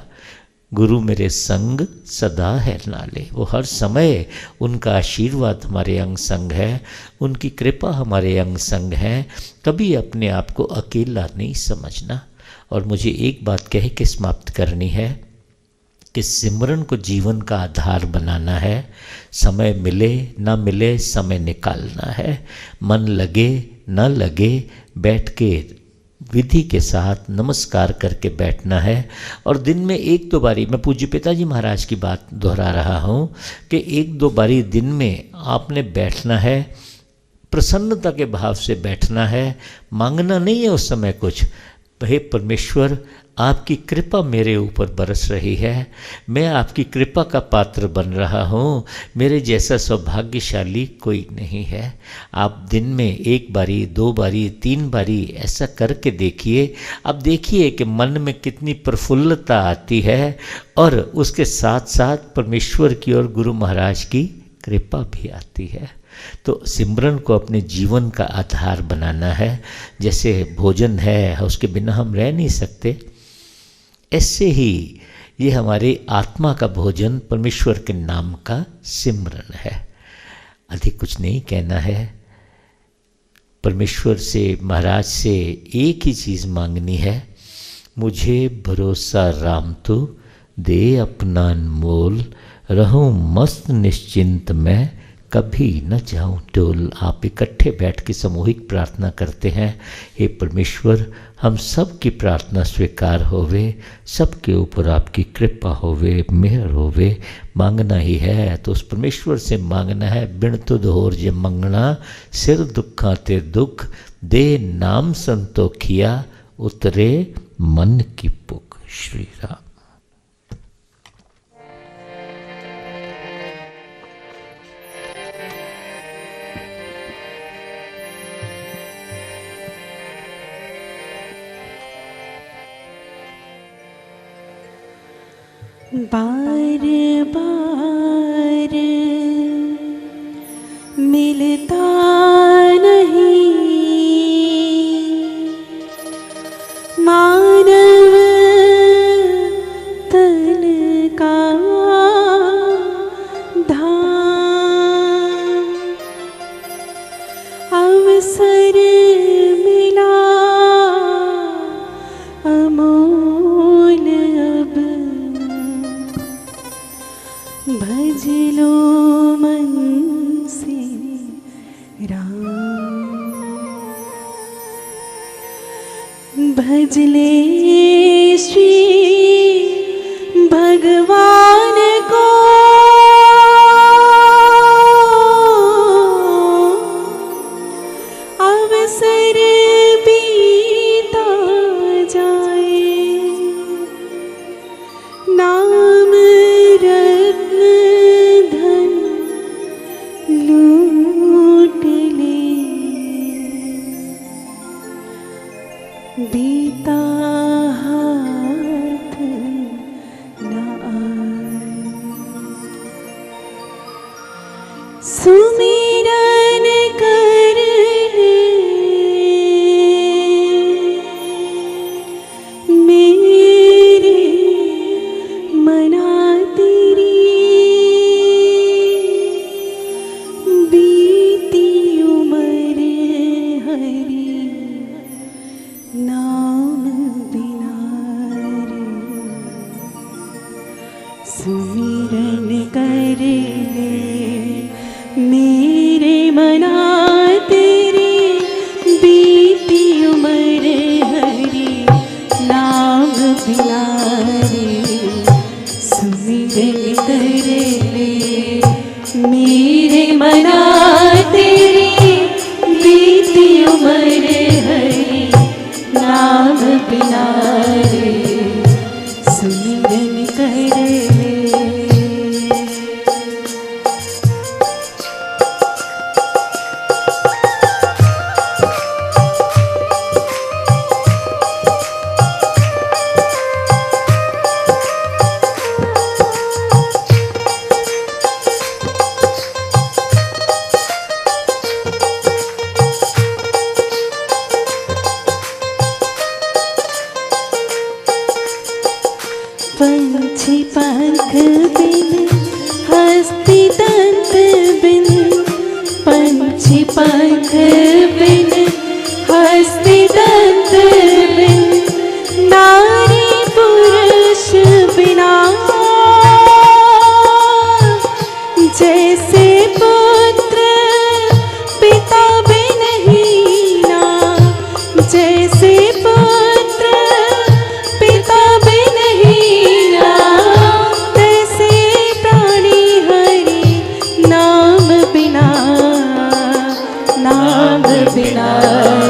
गुरु मेरे संग सदा है नाले। वो हर समय उनका आशीर्वाद हमारे अंग संग है, उनकी कृपा हमारे अंग संग है। कभी अपने आप को अकेला नहीं समझना। और मुझे एक बात कह के समाप्त करनी है कि सिमरन को जीवन का आधार बनाना है। समय मिले ना मिले समय निकालना है। मन लगे ना लगे बैठ के विधि के साथ नमस्कार करके बैठना है। और दिन में एक दो बारी, मैं पूज्य पिताजी महाराज की बात दोहरा रहा हूँ कि एक दो बारी दिन में आपने बैठना है, प्रसन्नता के भाव से बैठना है। मांगना नहीं है उस समय कुछ। हे परमेश्वर, आपकी कृपा मेरे ऊपर बरस रही है, मैं आपकी कृपा का पात्र बन रहा हूँ, मेरे जैसा सौभाग्यशाली कोई नहीं है। आप दिन में एक बारी, दो बारी, तीन बारी ऐसा करके देखिए। अब देखिए कि मन में कितनी प्रफुल्लता आती है और उसके साथ साथ परमेश्वर की और गुरु महाराज की कृपा भी आती है। तो सिमरन को अपने जीवन का आधार बनाना है। जैसे भोजन है, उसके बिना हम रह नहीं सकते, ऐसे ही ये हमारे आत्मा का भोजन परमेश्वर के नाम का सिमरन है। अधिक कुछ नहीं कहना है। परमेश्वर से, महाराज से एक ही चीज़ मांगनी है, मुझे भरोसा राम तू दे अपना अनमोल, रहूं मस्त निश्चिंत मैं कभी न जाऊं टोल। आप इकट्ठे बैठ के सामूहिक प्रार्थना करते हैं। हे परमेश्वर, हम सब की प्रार्थना स्वीकार होवे, सबके ऊपर आपकी कृपा होवे, मेहर होवे। मांगना ही है तो उस परमेश्वर से मांगना है। बिन तुध होर जे मंगना, सिर दुखा ते दुख, दे नाम संतोखिया, उतरे मन की पुक। श्री राम। बार बार मिलता नहीं मानव तन का धाम, अवसर मिला अमोल अब, भज लो मन से राम। भज ले श्री भगवान को, अवसर बीता जाए, नाम रत्न धन लूट ले, बीता हाथ न आए। सुमिरन कर ले मेरे मना तेरी, बीती उम्र हरि नाम बिना रे। सुमिरन कर ले बिना रे सुमिरन करे ले मेरे मना तेरी बीती उम्र हरी नाम बिना रे सुमिरन करे ले। पंछी पंख बिन हस्ती दंत बिन पंछी पंख बिन हस्ती दंत बिन नारी पुरुष बिना जैसे पुत्र पिता बिन हीना जैसे पुत्र पिता बिन हीना तैसे प्राणी हरि नाम बिना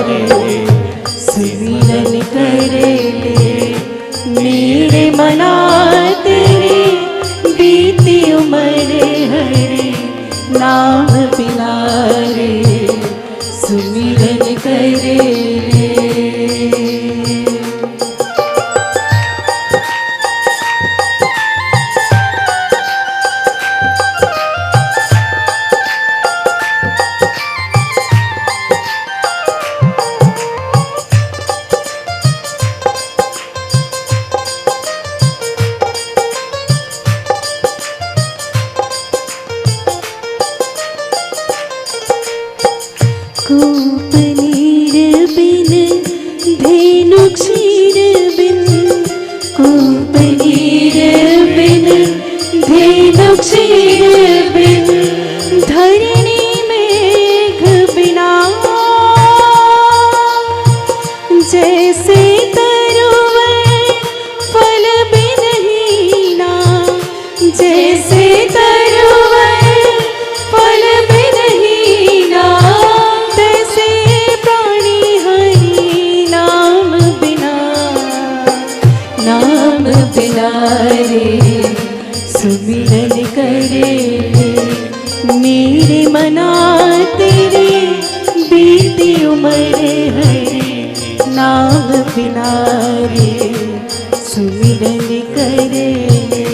रे सुमिरन करे ले मेरे मना तेरे बीती उम्र हरि नाम बिना रे सुमिरन करे ले। कूप नीर बिन धेनु क्षीर बिन कूप नीर बिन धेनु क्षीर बिन धरणी मेघ बिना जैसे तरुवर फल बिन हीना जैसे तरुवर फल बिन हीना तैसे प्राणी हरि नाम बिना रे सुमिरन करे ले मेरे मना तेरी बीती उम्र हरि नाम बिना रे सुमिरन करे ले।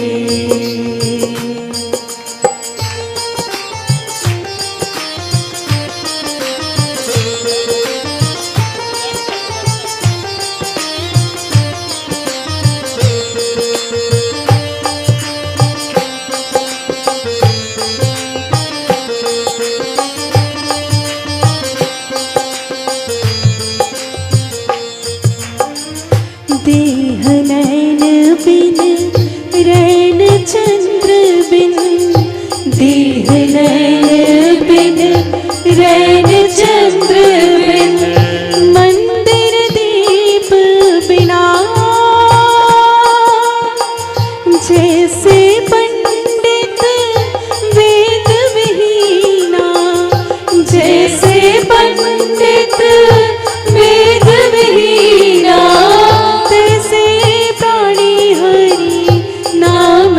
देह नैन बिन रैन चंद्र बिन देह नैन बिन रैन चंद्र बिन मंदिर दीप बिना जैसे पंडित वेद विहीना जैसे पंडित वेद विहीना तैसे प्राणी हरि नाम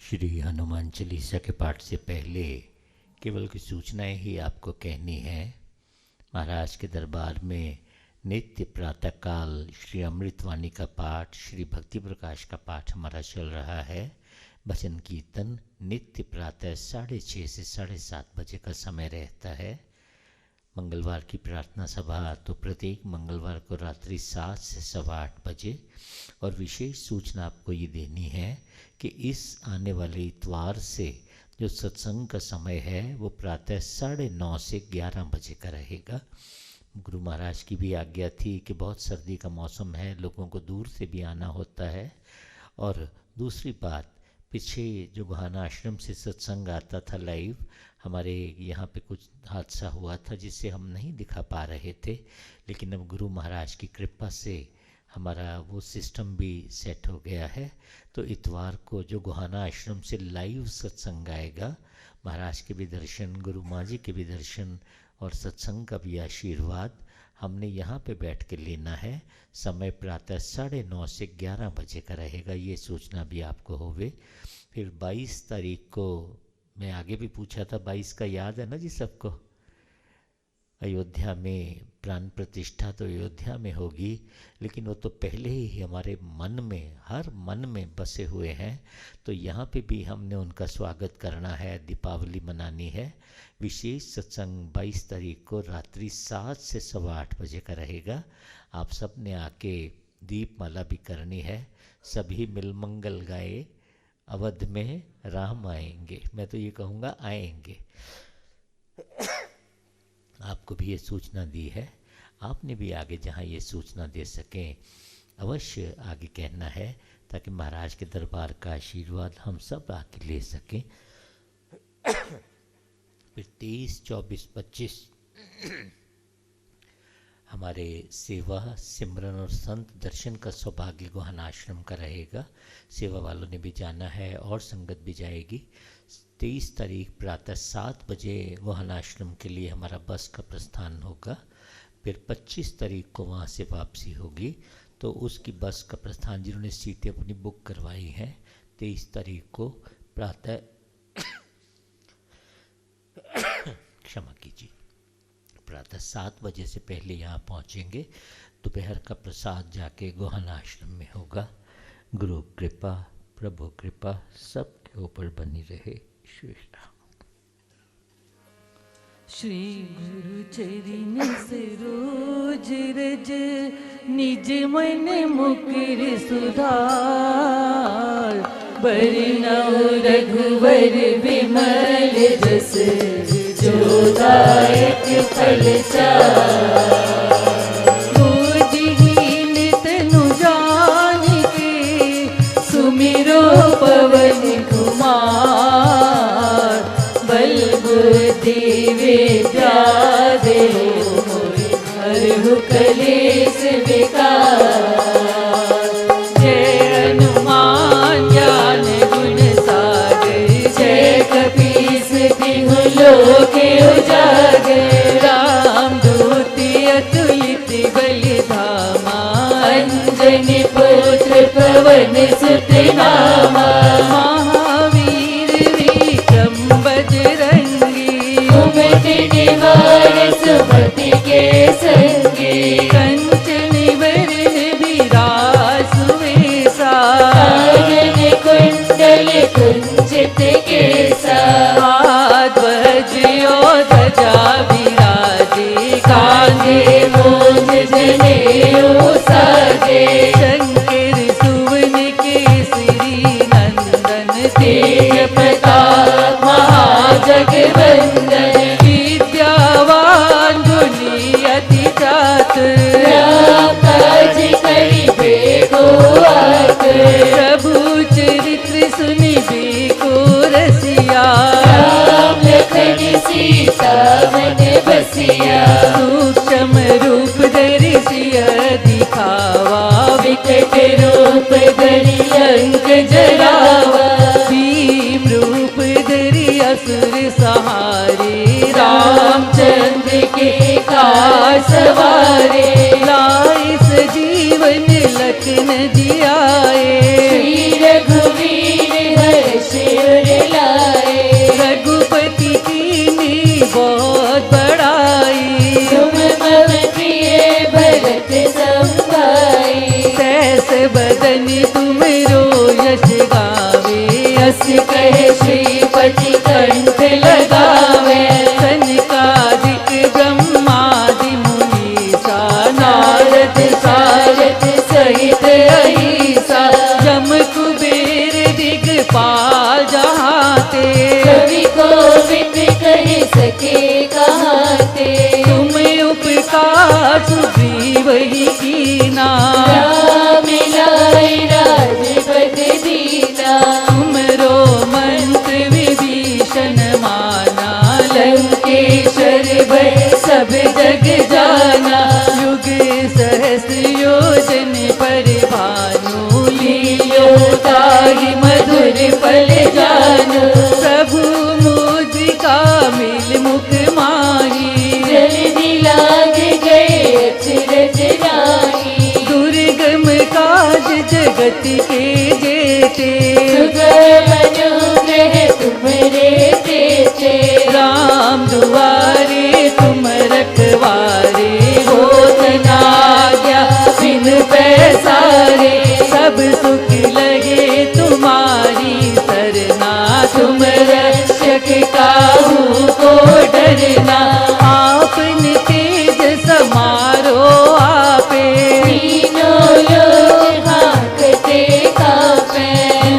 श्री हनुमान चालीसा के पाठ से पहले केवल कुछ सूचनाएं ही आपको कहनी है। महाराज के दरबार में नित्य प्रातःकाल श्री अमृतवाणी का पाठ, श्री भक्ति प्रकाश का पाठ हमारा चल रहा है। भजन कीर्तन नित्य प्रातः 6:30 से 7:30 बजे का समय रहता है। मंगलवार की प्रार्थना सभा तो प्रत्येक मंगलवार को रात्रि 7 से 8:15 बजे। और विशेष सूचना आपको ये देनी है कि इस आने वाले इतवार से जो सत्संग का समय है वो प्रातः 9:30 से 11 बजे का रहेगा। गुरु महाराज की भी आज्ञा थी कि बहुत सर्दी का मौसम है, लोगों को दूर से भी आना होता है। और दूसरी बात, पीछे जो गोहाना आश्रम से सत्संग आता था लाइव, हमारे यहाँ पे कुछ हादसा हुआ था जिससे हम नहीं दिखा पा रहे थे, लेकिन अब गुरु महाराज की कृपा से हमारा वो सिस्टम भी सेट हो गया है। तो इतवार को जो गोहाना आश्रम से लाइव सत्संग आएगा, महाराज के भी दर्शन, गुरु माँ जी के भी दर्शन और सत्संग का भी आशीर्वाद हमने यहाँ पे बैठ के लेना है। समय प्रातः 9:30 से 11 बजे का रहेगा, ये सूचना भी आपको होवे। फिर 22 तारीख को मैं आगे भी पूछा था, 22 का याद है ना जी सबको? अयोध्या में प्राण प्रतिष्ठा तो अयोध्या में होगी, लेकिन वो तो पहले ही हमारे मन में, हर मन में बसे हुए हैं। तो यहाँ पे भी हमने उनका स्वागत करना है, दीपावली मनानी है। विशेष सत्संग 22 तारीख को रात्रि 7 से 8:15 बजे का रहेगा। आप सब ने आके दीपमाला भी करनी है। सभी मिल मंगल गाए, अवध में राम आएंगे। मैं तो ये कहूँगा आएंगे। आपको भी ये सूचना दी है, आपने भी आगे जहाँ ये सूचना दे सकें अवश्य आगे कहना है, ताकि महाराज के दरबार का आशीर्वाद हम सब आके ले सकें। फिर 23, 24, 25 हमारे सेवा, सिमरन और संत दर्शन का सौभाग्य गोहाना आश्रम का रहेगा। सेवा वालों ने भी जाना है और संगत भी जाएगी। 23 तारीख प्रातः 7 बजे गोहाना आश्रम के लिए हमारा बस का प्रस्थान होगा। फिर 25 तारीख को वहाँ से वापसी होगी, तो उसकी बस का प्रस्थान जिन्होंने सीटें अपनी बुक करवाई हैं 23 तारीख को प्रातः क्षमा कीजिए, प्रातः 7 बजे से पहले यहाँ पहुँचेंगे। दोपहर का प्रसाद जाके गोहाना आश्रम में होगा। गुरु कृपा, प्रभु कृपा सबके ऊपर बनी रहे। श्री राम। श्री गुरु चरण सरोज रज, निज मन मुकुर सुधार। बरनउँ रघुवर बिमल जस, जो दायक फल चार। बुद्धिहीन तनु जानिके, सुमिरो पवन कुमार। बल बुद्धि विद्या देहु मोहि, हरहु कलेस विकार। जय हनुमान ज्ञान गुण सागर, जय कपीस तिहु लोक उजागर। राम दूत अतुलित बल धामा, अंजनी पुत्र पवन सुत नामा। महावीर विक्रम बजरंगी, कुमति निवार सुमति के संगी। कंचन वरण विराज सुवेशा, कानन कुंडल कुंचित केसा। हाथ वज्र ध्वजा विराजे, कांधे मूंज जनेऊ साजे। शंकर सुवन केसरी नंदन, तेज प्रताप महाजगवंदन। विद्यावान गुणी अति चातुर, राम काज करिबे को आतुर। प्रभु चरित्र सुनिबे को रसिया, राम लखन सीता मन बसिया। सूक्ष्म रूप धरि सिय दिखावा, विकट रूप धरि लंक जरावा। भीम रूप धरि असुर सहारे, रामचंद्र के काज सवारे। लाए सजीवन लखन जियाए, श्री रघुवीर हर्ष उर लाए। रघुपति कीन्ही बहुत बड़ाई, तुम मम प्रिय भरत सम भाई। सहस बदन तुमरो यश गावे, अस कहे श्रीपति कंठ लगावे। सनकादिक ब्रह्मादि मुनीसा, नारद सारद सहित अहिसा। जम कुबेर दिगपाल जहाते, कवि कोविद कहि सके कहाते। तुम उपकार सुग्रीव ही कीना, राम मिलाए राजपद दीना। तुमरो मंत्र विभीषण माना, लंकेश्वर भय सब जग जाना। युग सहस्र योजन पर भानु, लील्यो ताहि मधुर फल जानु। प्रभु मुद्रिका मिल मुख माही, जल्दी लाग गए अचरज राही। दुर्गम काज जगत के जेते, सुगम अनुग्रह तुम्हारे देते। राम दुआरे तुम रखवारे, होत न आज्ञा बिनु पैसारे। सब सुख लगे तुम्हारी सरना, तुम रक्षक काहू को डरना। आपन तेज समारो आपे, तीनों लोग हांकते कांपे।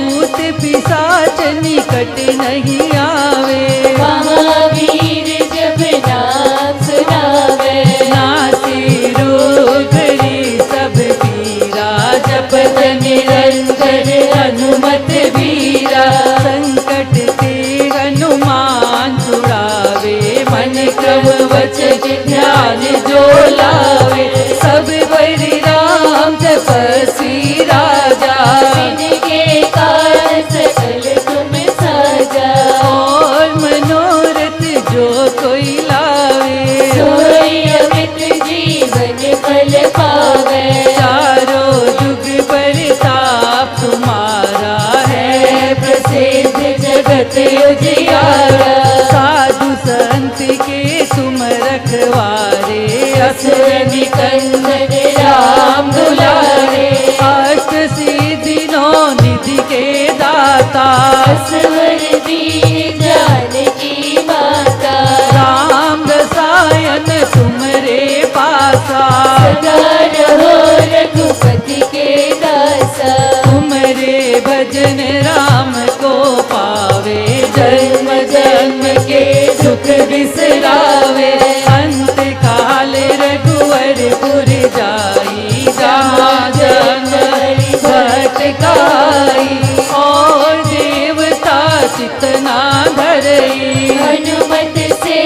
भूत पिशाच वचन ध्यान जो लावे, सब बरि राम तपस्वी राजा, इनके कारण सकल तुम साजा। और मनोरथ जो कोई लावे, सोई अमित जीवन फल पावे। चारों युग प्रताप तुम्हारा है, प्रसिद्ध जगत उजियारा। साधु संत के तुम रखवारे, असुर निकंदन राम दुलारे। अष्ट सिद्धि नौ निधि के दाता, असवर दीन जानकी माता। राम रसायन तुमरे पासा, सदा रहो रघुपति के दासा। तुमरे भजन राम को पावे, जन्म जन्म के दुख बिसरावे। अंत काल रघुवरपुर जाई, जहाँ जन्म भटकाई। और देवता चितना धरई, हनुमत से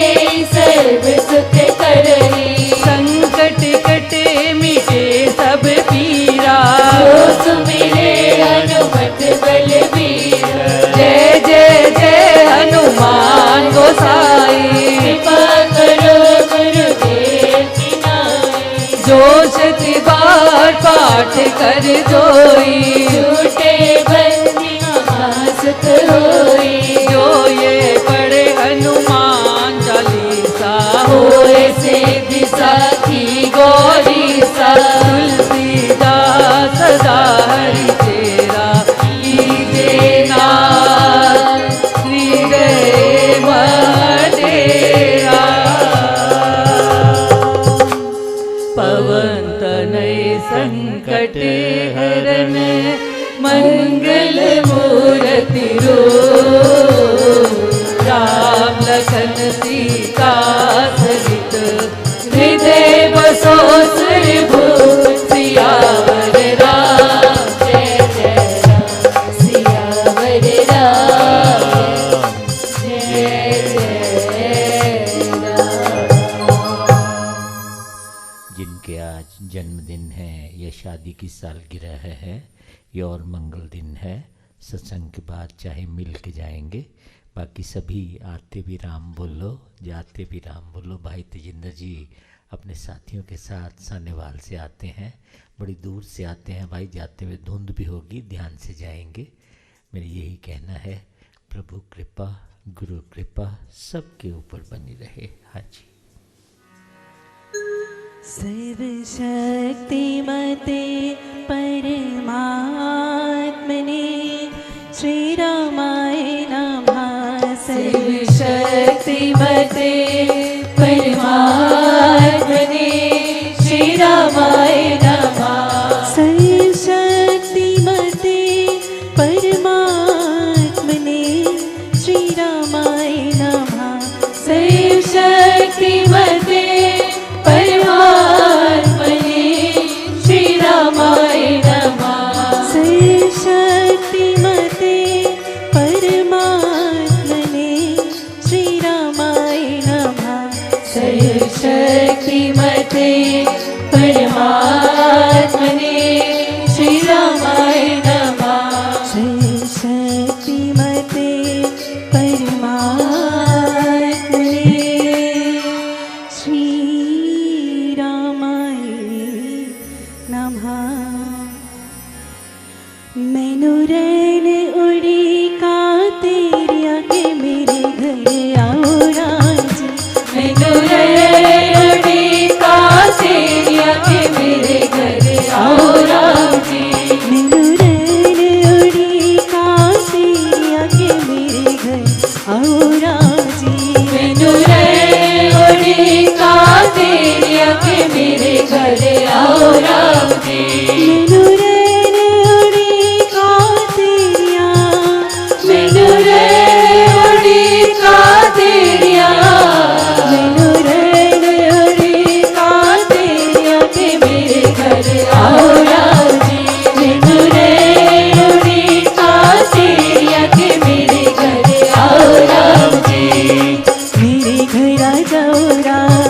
सर्व सुख करई। संकट कटे मिटे सब पीरा, जो सुमिरे हनुमत बलबीरा। जय जय जय हनुमान गोसाई, कृपा करो गुरुदेव की नाई। जो शत बार पाठ कर जोई, छूटे बंदी महासुख होई। जो ये पढ़े हनुमान चालीसा, होए सिद्धि साखी गौरीसा। तुलसीदास सदा हरि तेरा, कीजे नाथ हृदय मटेरा। पवन तनय संकट हरन, मंगल मूर्ति रूप। राम लखन सीता सहित, हृदय बसो सुरभूप। सियावर राम जय जय राम, सियावर राम जय जय राम। जिनके आज जन्मदिन है या शादी की सालगिरह है या और मंगल दिन है, सत्संग के बाद चाहे मिल के जाएंगे। बाकी सभी आते भी राम बोलो, जाते भी राम बोलो। भाई तेजिंदर जी अपने साथियों के साथ सानेवाल से आते हैं, बड़ी दूर से आते हैं भाई। जाते हुए धुंध भी होगी, ध्यान से जाएंगे। मेरा यही कहना है, प्रभु कृपा गुरु कृपा सबके ऊपर बनी रहे। हाँ जी। सर्वशक्तिमते परमात्मने श्रीरामाय नमः। सर्वशक्तिमते परमात्मने श्रीरामाय नमः। सर्वशक्तिमते परमात्मने श्रीरामाय नमः। सर्वशक्तिमते परमात्मने श्रीरामाय नमः। सर्वशक्तिमते परमात्मने श्रीरामाय नमः। सर्वशक्तिमते परमात्मने श्रीरामाय नमः। सर्वशक्तिमते परमात्मने श्रीरामाय नमः। मैनू रैन उड़ी का तेरी आगे मेरे घर आओ राज। मैनू रैन उड़ी का तेरी आगे मेरे घर आओ राज। मैनू रैन उड़ी का तेरी आगे मेरे घर आओ राज। मैनू रैन उड़ी का तेरी आगे मेरे घर आओ राज। मैनू रैन उड़ी का तेरिया, मैनू रैन उड़ी का तेरिया, मैनू रैन उड़ी का तेरिया के मेरे घर आओ राजी। मैनू रैन उड़ी का तेरिया के मेरे घर आओ राजी। मेरे घर आ जाओ राज।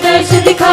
दर्श दिखा